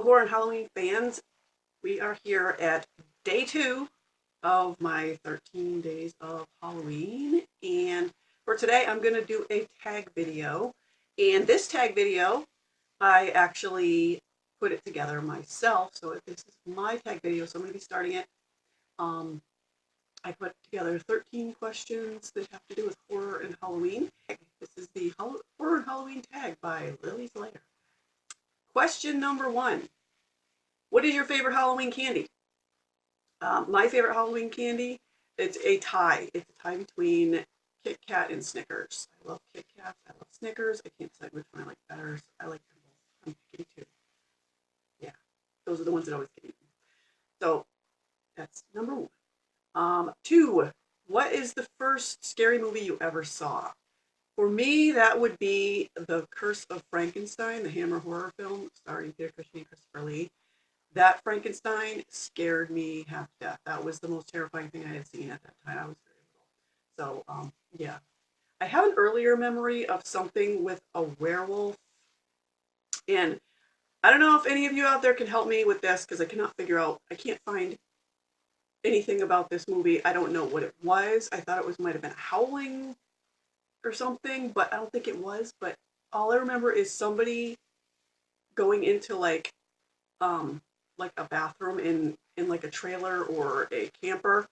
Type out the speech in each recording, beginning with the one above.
horror and Halloween fans. We are here at day 2 of my 13 days of Halloween. And for today, I'm going to do a tag video. And this tag video, I actually put it together myself. So if this is my tag video, so I'm going to be starting it. I put together 13 questions that have to do with horror and Halloween. This is the horror and Halloween tag by Lair. Question number 1. What is your favorite Halloween candy? My favorite Halloween candy, it's a tie. It's a tie between Kit Kat and Snickers. I love Kit Kats. I love Snickers. I can't decide which one I like better. So I like them both. I'm picking 2. Yeah, those are the ones that always get eaten. So that's number 1. 2. What is the first scary movie you ever saw? For me, that would be The Curse of Frankenstein, the Hammer horror film starring Peter Cushing and Christopher Lee. That Frankenstein scared me half to death. That was the most terrifying thing I had seen at that time. I was very little. So, yeah. I have an earlier memory of something with a werewolf. And I don't know if any of you out there can help me with this because I can't find anything about this movie. I don't know what it was. I thought it might have been Howling or something, but I don't think it was. But all I remember is somebody going into like a bathroom in like a trailer or a camper,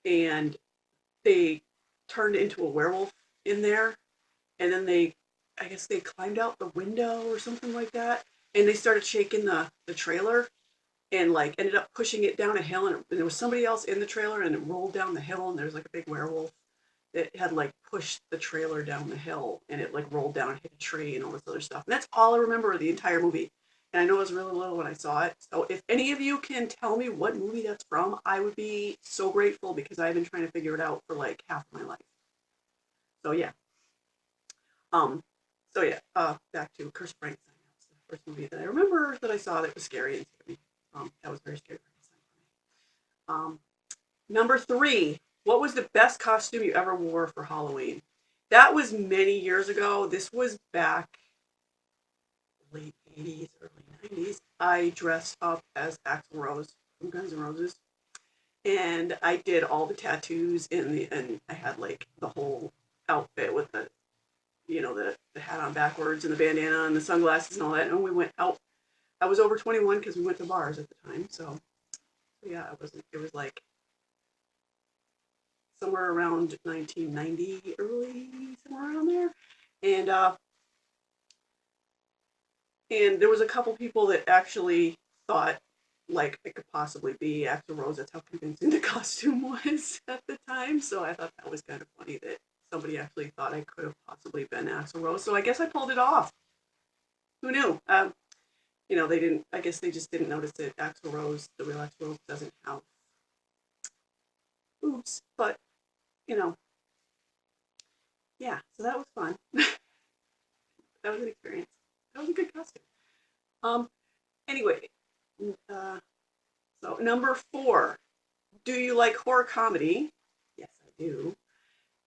and they turned into a werewolf in there, and then I guess they climbed out the window or something like that, and they started shaking the trailer and like ended up pushing it down a hill, and there was somebody else in the trailer, and it rolled down the hill, and there's like a big werewolf that had like pushed the trailer down the hill, and it like rolled down and hit a tree and all this other stuff. And that's all I remember of the entire movie. And I know I was really little when I saw it. So if any of you can tell me what movie that's from, I would be so grateful because I've been trying to figure it out for like half my life. So yeah. Back to Curse of Frankenstein. That's the first movie that I remember that I saw that was scary and scared me. That was very scary for me. Number 3. What was the best costume you ever wore for Halloween? That was many years ago. This was back late 80s, early 90s. I dressed up as Axl Rose from Guns N' Roses. And I did all the tattoos and I had like the whole outfit with the hat on backwards and the bandana and the sunglasses and all that. And we went out. I was over 21 because we went to bars at the time. So yeah, it was like somewhere around 1990, early, somewhere around there. And there was a couple people that actually thought like it could possibly be Axl Rose. That's how convincing the costume was at the time. So I thought that was kind of funny that somebody actually thought I could have possibly been Axl Rose. So I guess I pulled it off. Who knew? They didn't. I guess they just didn't notice that Axl Rose, the real Axl Rose, doesn't have boobs. But yeah. So that was fun. That was an experience. That was a good costume. Anyway, so number 4. Do you like horror comedy? Yes, I do.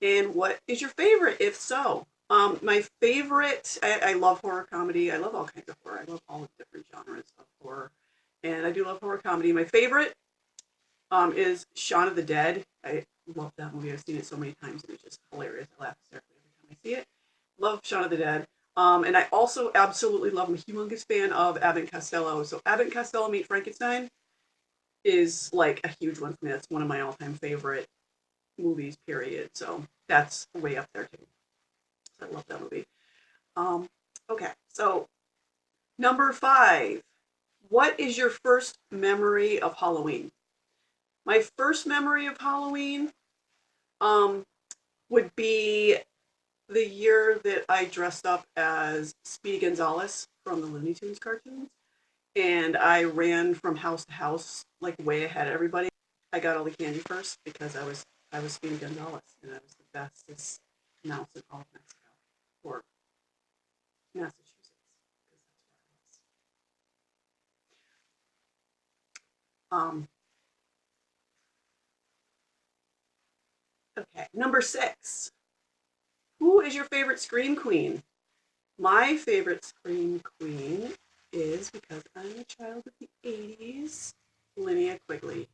And what is your favorite, if so? My favorite, I love horror comedy. I love all kinds of horror. I love all the different genres of horror. And I do love horror comedy. My favorite is Shaun of the Dead. I love that movie. I've seen it so many times, and it's just hilarious. I laugh hysterically every time I see it. Love Shaun of the Dead. And I also absolutely love, I'm a humongous fan of Abbott and Costello. So Abbott and Costello Meet Frankenstein is like a huge one for me. That's one of my all-time favorite movies, period. So that's way up there too. So I love that movie. Okay, so number 5. What is your first memory of Halloween? My first memory of Halloween would be the year that I dressed up as Speedy Gonzales from the Looney Tunes cartoons. And I ran from house to house, like way ahead of everybody. I got all the candy first because I was Speedy Gonzales, and I was the fastest mouse in all of Mexico, or Massachusetts, because that's where I was. Okay, number 6. Who is your favorite Scream Queen? My favorite Scream Queen is, because I'm a child of the 80s, Linnea Quigley.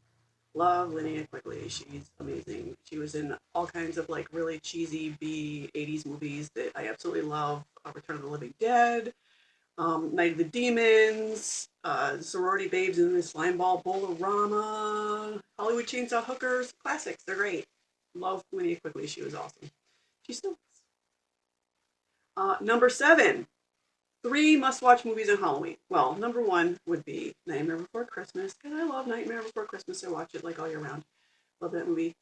Love Linnea Quigley. She's amazing. She was in all kinds of like really cheesy B 80s movies that I absolutely love. Return of the Living Dead, Night of the Demons, Sorority Babes in the Slimeball Bowl-O-Rama, Hollywood Chainsaw Hookers. Classics. They're great. Love Linnea Quigley. She was awesome. She still is. Number 7. 3 must-watch movies on Halloween. Well, number 1 would be Nightmare Before Christmas, because I love Nightmare Before Christmas. I watch it like all year round. Love that movie.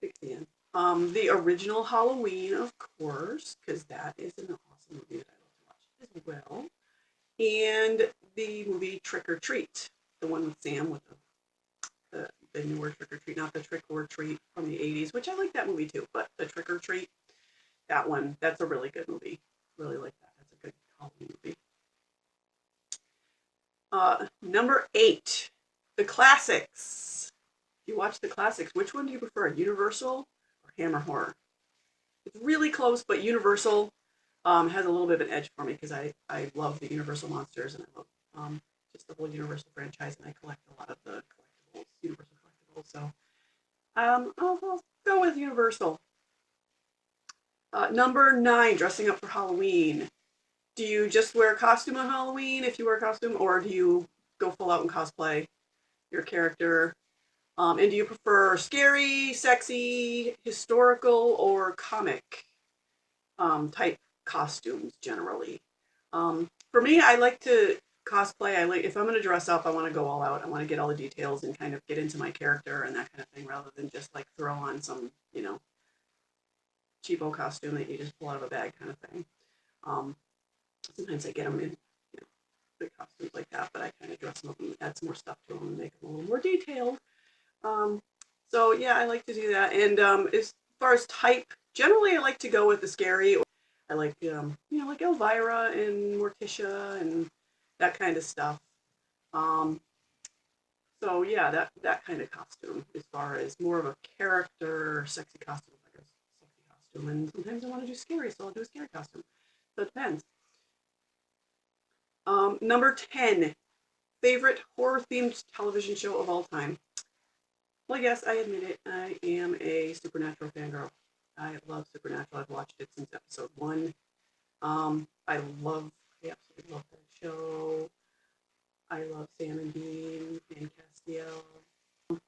Big fan. The original Halloween, of course, because that is an awesome movie that I love to watch as well. And the movie Trick or Treat, the one with Sam with the newer Trick or Treat, not the Trick or Treat from the 80s, which I like that movie too, but the Trick or Treat, that one, that's a really good movie. Really like that. That's a good Halloween movie. Number 8, the classics. If you watch the classics, which one do you prefer, Universal or Hammer Horror? It's really close, but Universal has a little bit of an edge for me because I love the Universal monsters, and I love just the whole Universal franchise, and I collect a lot of the collectibles, Universal collectibles. So I'll go with Universal. Number 9, dressing up for Halloween. Do you just wear a costume on Halloween if you wear a costume, or do you go full out and cosplay your character? And do you prefer scary, sexy, historical, or comic type costumes generally? For me, I like to cosplay. If I'm going to dress up, I want to go all out. I want to get all the details and kind of get into my character and that kind of thing, rather than just like throw on some, cheapo costume that you just pull out of a bag kind of thing. Sometimes I get them in big costumes like that, but I kind of dress them up and add some more stuff to them and make them a little more detailed. So yeah, I like to do that. And as far as type, generally I like to go with the scary. I like, like Elvira and Morticia and that kind of stuff. So yeah, that kind of costume, as far as more of a character, sexy costume, like a sexy costume. And sometimes I want to do scary, so I'll do a scary costume. So it depends. Number 10, favorite horror-themed television show of all time. Well, yes, I admit it. I am a Supernatural fangirl. I love Supernatural. I've watched it since episode 1. I absolutely love that show. I love Sam and Dean and Castiel.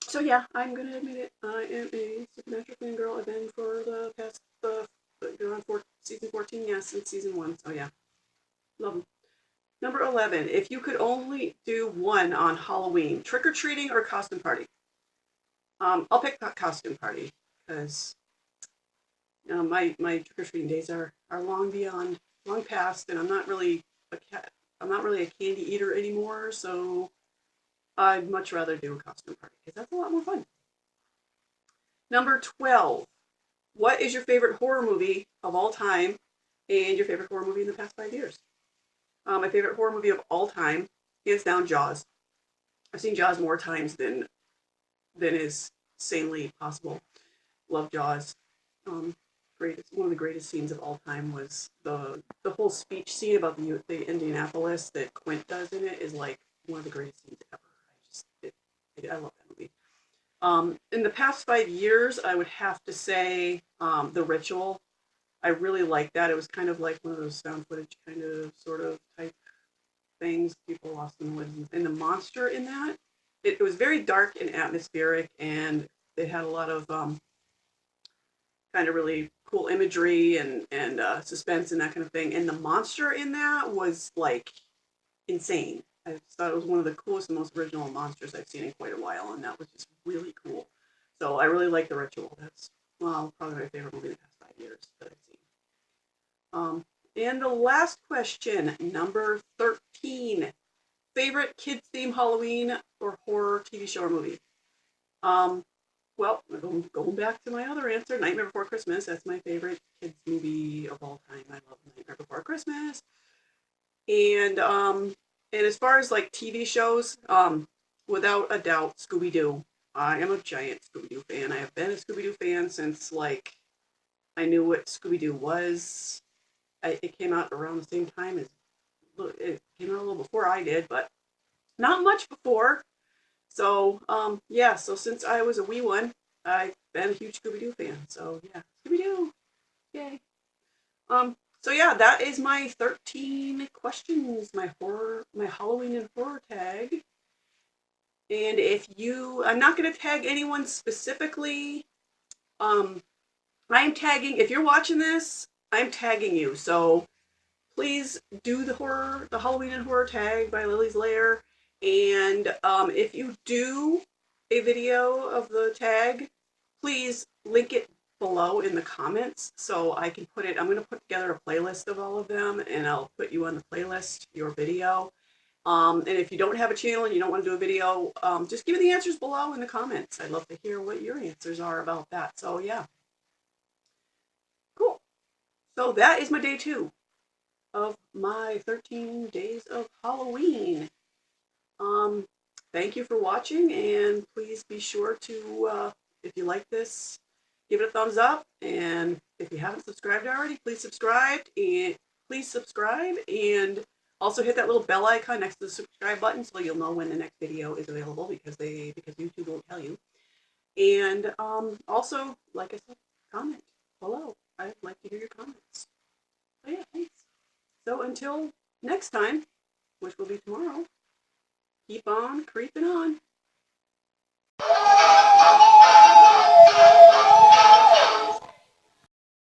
So yeah, I'm going to admit it. I am a Supernatural fangirl. I've been for the past, season 14, yes, since season 1. So yeah, love them. Number 11, if you could only do one on Halloween, trick-or-treating or costume party? I'll pick costume party, because my trick-or-treating days are long past, and I'm not really a candy eater anymore, so I'd much rather do a costume party, because that's a lot more fun. Number 12, what is your favorite horror movie of all time, and your favorite horror movie in the past 5 years? My favorite horror movie of all time, hands down, Jaws. I've seen Jaws more times than is sanely possible. Love Jaws. Greatest, one of the greatest scenes of all time was the whole speech scene about the Indianapolis that Quint does in it is like one of the greatest scenes ever. I love that movie. In the past 5 years, I would have to say The Ritual. I really liked that. It was kind of like one of those found footage kind of sort of type things, people lost in the woods. And the monster in that, it was very dark and atmospheric, and it had a lot of kind of really cool imagery and suspense and that kind of thing. And the monster in that was like insane. I just thought it was one of the coolest and most original monsters I've seen in quite a while, and that was just really cool. So I really like The Ritual. That's, probably my favorite movie in the past 5 years that I've seen. And the last question, number 13, favorite kids theme Halloween or horror TV show or movie? Well, going back to my other answer, Nightmare Before Christmas. That's my favorite kids movie of all time. I love Nightmare Before Christmas. And as far as like TV shows, without a doubt, Scooby-Doo. I am a giant Scooby-Doo fan. I have been a Scooby-Doo fan since like I knew what Scooby-Doo was. It came out around the same time as it came out a little before I did, but not much before. So, yeah, so since I was a wee one, I've been a huge Scooby-Doo fan. So, yeah, Scooby-Doo, yay. So yeah, that is my 13 questions, my Halloween and horror tag. And I'm not going to tag anyone specifically. I'm tagging, if you're watching this, I'm tagging you. So please do the Halloween and horror tag by Lily's Lair. And if you do a video of the tag, please link it below in the comments so I can put it. I'm going to put together a playlist of all of them, and I'll put you on the playlist, your video. And if you don't have a channel and you don't want to do a video, just give me the answers below in the comments. I'd love to hear what your answers are about that. So yeah, cool. So that is my day 2 of my 13 days of Halloween. Um, Thank you for watching, and please be sure to, if you like this, give it a thumbs up. And if you haven't subscribed already, please subscribe, and also hit that little bell icon next to the subscribe button so you'll know when the next video is available, because YouTube won't tell you. And also, like I said, comment below. I'd like to hear your comments. So yeah, thanks. So until next time, which will be tomorrow, keep on creeping on.